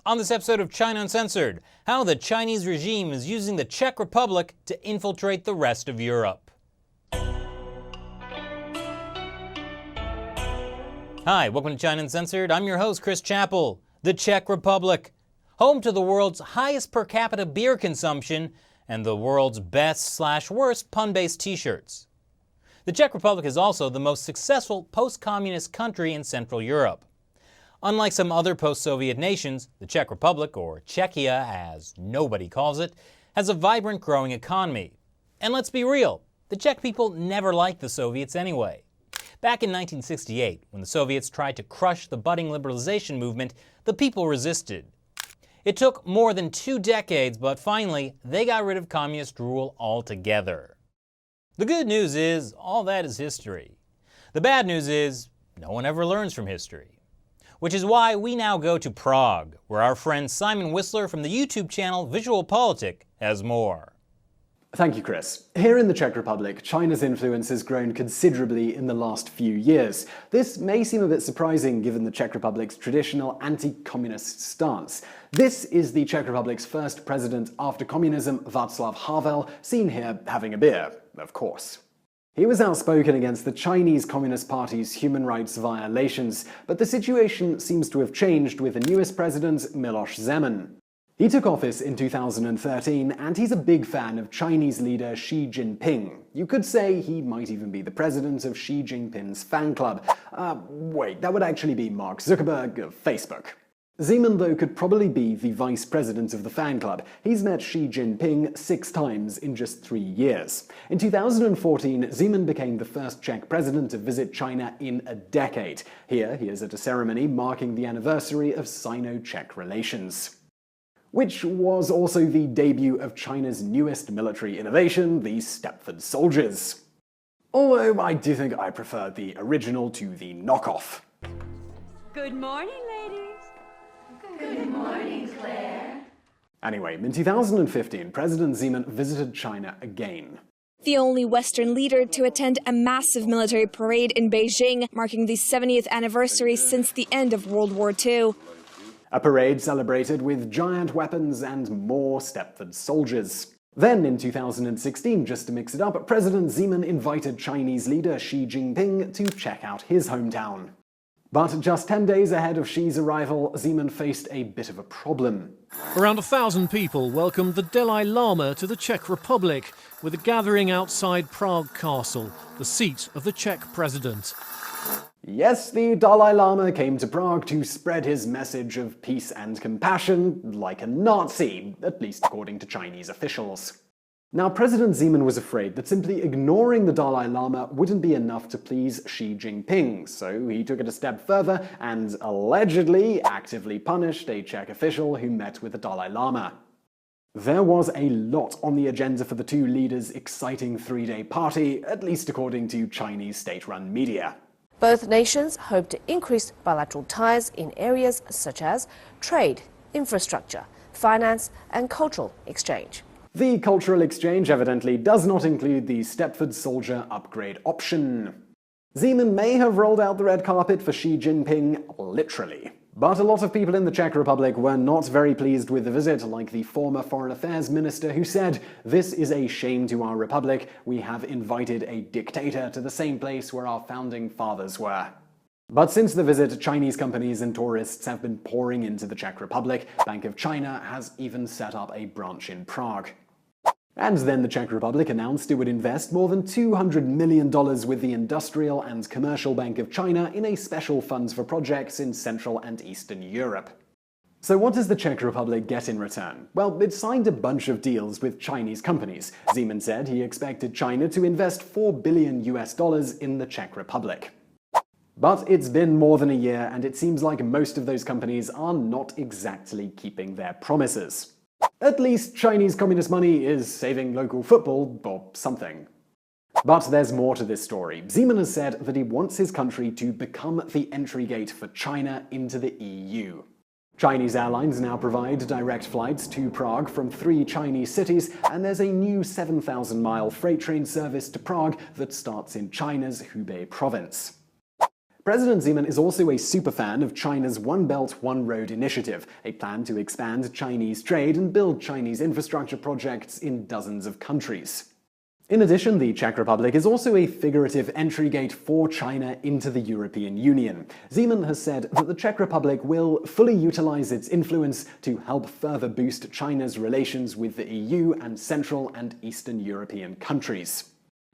On this episode of China Uncensored, how the Chinese regime is using the Czech Republic to infiltrate the rest of Europe. Hi, welcome to China Uncensored. I'm your host, Chris Chappell. The Czech Republic, home to the world's highest per capita beer consumption and the world's best/worst pun-based t-shirts. The Czech Republic is also the most successful post-communist country in Central Europe. Unlike some other post-Soviet nations, the Czech Republic, or Czechia as nobody calls it, has a vibrant growing economy. And let's be real, the Czech people never liked the Soviets anyway. Back in 1968, when the Soviets tried to crush the budding liberalization movement, the people resisted. It took more than 2 decades, but finally, they got rid of communist rule altogether. The good news is, all that is history. The bad news is, no one ever learns from history. Which is why we now go to Prague, where our friend Simon Whistler from the YouTube channel VisualPolitik has more. Thank you, Chris. Here in the Czech Republic, China's influence has grown considerably in the last few years. This may seem a bit surprising given the Czech Republic's traditional anti-communist stance. This is the Czech Republic's first president after communism, Václav Havel, seen here having a beer, of course. He was outspoken against the Chinese Communist Party's human rights violations, but the situation seems to have changed with the newest president, Miloš Zeman. He took office in 2013, and he's a big fan of Chinese leader Xi Jinping. You could say he might even be the president of Xi Jinping's fan club. Wait, that would actually be Mark Zuckerberg of Facebook. Zeman, though, could probably be the vice president of the fan club. He's met Xi Jinping 6 times in just 3 years. In 2014, Zeman became the first Czech president to visit China in a decade. Here, he is at a ceremony marking the anniversary of Sino-Czech relations, which was also the debut of China's newest military innovation, the Stepford soldiers. Although I do think I prefer the original to the knockoff. Good morning, ladies. Good morning, Claire. Anyway, in 2015, President Zeman visited China again. The only Western leader to attend a massive military parade in Beijing, marking the 70th anniversary since the end of World War II. A parade celebrated with giant weapons and more Stepford soldiers. Then, in 2016, just to mix it up, President Zeman invited Chinese leader Xi Jinping to check out his hometown. But just 10 days ahead of Xi's arrival, Zeman faced a bit of a problem. Around 1,000 people welcomed the Dalai Lama to the Czech Republic, with a gathering outside Prague Castle, the seat of the Czech president. Yes, the Dalai Lama came to Prague to spread his message of peace and compassion, like a Nazi, at least according to Chinese officials. Now, President Zeman was afraid that simply ignoring the Dalai Lama wouldn't be enough to please Xi Jinping, so he took it a step further and allegedly actively punished a Czech official who met with the Dalai Lama. There was a lot on the agenda for the two leaders' exciting 3-day party, at least according to Chinese state-run media. Both nations hope to increase bilateral ties in areas such as trade, infrastructure, finance, and cultural exchange. The cultural exchange evidently does not include the Stepford soldier upgrade option. Zeman may have rolled out the red carpet for Xi Jinping, literally. But a lot of people in the Czech Republic were not very pleased with the visit, like the former foreign affairs minister who said, "This is a shame to our republic. We have invited a dictator to the same place where our founding fathers were." But since the visit, Chinese companies and tourists have been pouring into the Czech Republic. Bank of China has even set up a branch in Prague. And then the Czech Republic announced it would invest more than $200 million with the Industrial and Commercial Bank of China in a special fund for projects in Central and Eastern Europe. So what does the Czech Republic get in return? Well, it signed a bunch of deals with Chinese companies. Zeman said he expected China to invest $4 billion in the Czech Republic. But it's been more than a year, and it seems like most of those companies are not exactly keeping their promises. At least Chinese communist money is saving local football or something. But there's more to this story. Zeman has said that he wants his country to become the entry gate for China into the EU. Chinese airlines now provide direct flights to Prague from 3 Chinese cities, and there's a new 7,000-mile freight train service to Prague that starts in China's Hubei province. President Zeman is also a superfan of China's One Belt, One Road initiative, a plan to expand Chinese trade and build Chinese infrastructure projects in dozens of countries. In addition, the Czech Republic is also a figurative entry gate for China into the European Union. Zeman has said that the Czech Republic will fully utilize its influence to help further boost China's relations with the EU and Central and Eastern European countries.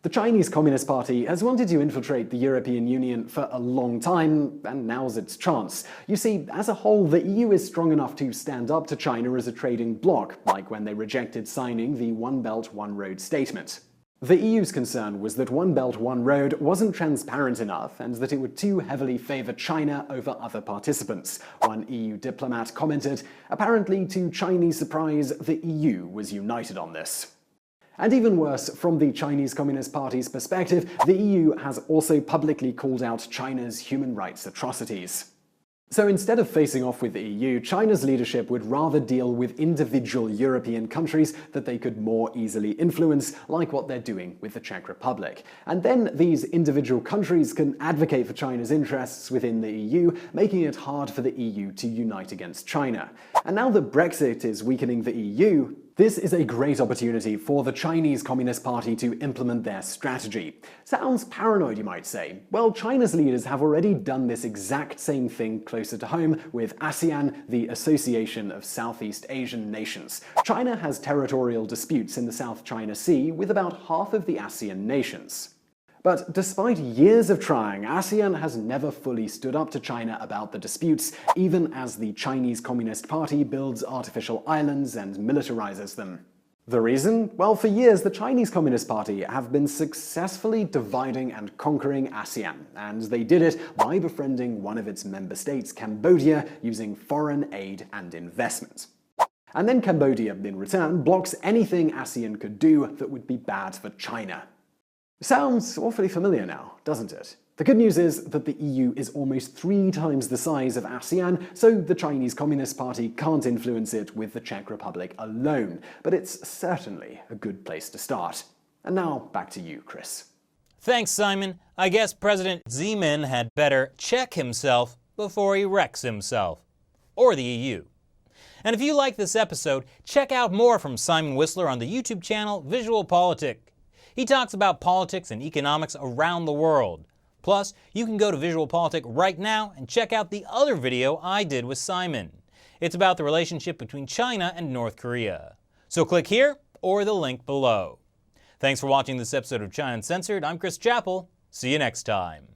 The Chinese Communist Party has wanted to infiltrate the European Union for a long time, and now's its chance. You see, as a whole, the EU is strong enough to stand up to China as a trading bloc, like when they rejected signing the One Belt, One Road statement. The EU's concern was that One Belt, One Road wasn't transparent enough and that it would too heavily favour China over other participants. One EU diplomat commented, "Apparently, to Chinese surprise, the EU was united on this." And even worse, from the Chinese Communist Party's perspective, the EU has also publicly called out China's human rights atrocities. So instead of facing off with the EU, China's leadership would rather deal with individual European countries that they could more easily influence, like what they're doing with the Czech Republic. And then these individual countries can advocate for China's interests within the EU, making it hard for the EU to unite against China. And now that Brexit is weakening the EU, this is a great opportunity for the Chinese Communist Party to implement their strategy. Sounds paranoid, you might say. Well, China's leaders have already done this exact same thing closer to home with ASEAN, the Association of Southeast Asian Nations. China has territorial disputes in the South China Sea with about half of the ASEAN nations. But despite years of trying, ASEAN has never fully stood up to China about the disputes, even as the Chinese Communist Party builds artificial islands and militarizes them. The reason? Well, for years, the Chinese Communist Party have been successfully dividing and conquering ASEAN, and they did it by befriending one of its member states, Cambodia, using foreign aid and investment. And then Cambodia, in return, blocks anything ASEAN could do that would be bad for China. Sounds awfully familiar now, doesn't it? The good news is that the EU is almost 3 times the size of ASEAN, so the Chinese Communist Party can't influence it with the Czech Republic alone. But it's certainly a good place to start. And now, back to you, Chris. Thanks, Simon. I guess President Zeman had better check himself before he wrecks himself. Or the EU. And if you like this episode, check out more from Simon Whistler on the YouTube channel VisualPolitik. He talks about politics and economics around the world. Plus, you can go to VisualPolitik right now and check out the other video I did with Simon. It's about the relationship between China and North Korea. So click here or the link below. Thanks for watching this episode of China Uncensored. I'm Chris Chappell. See you next time.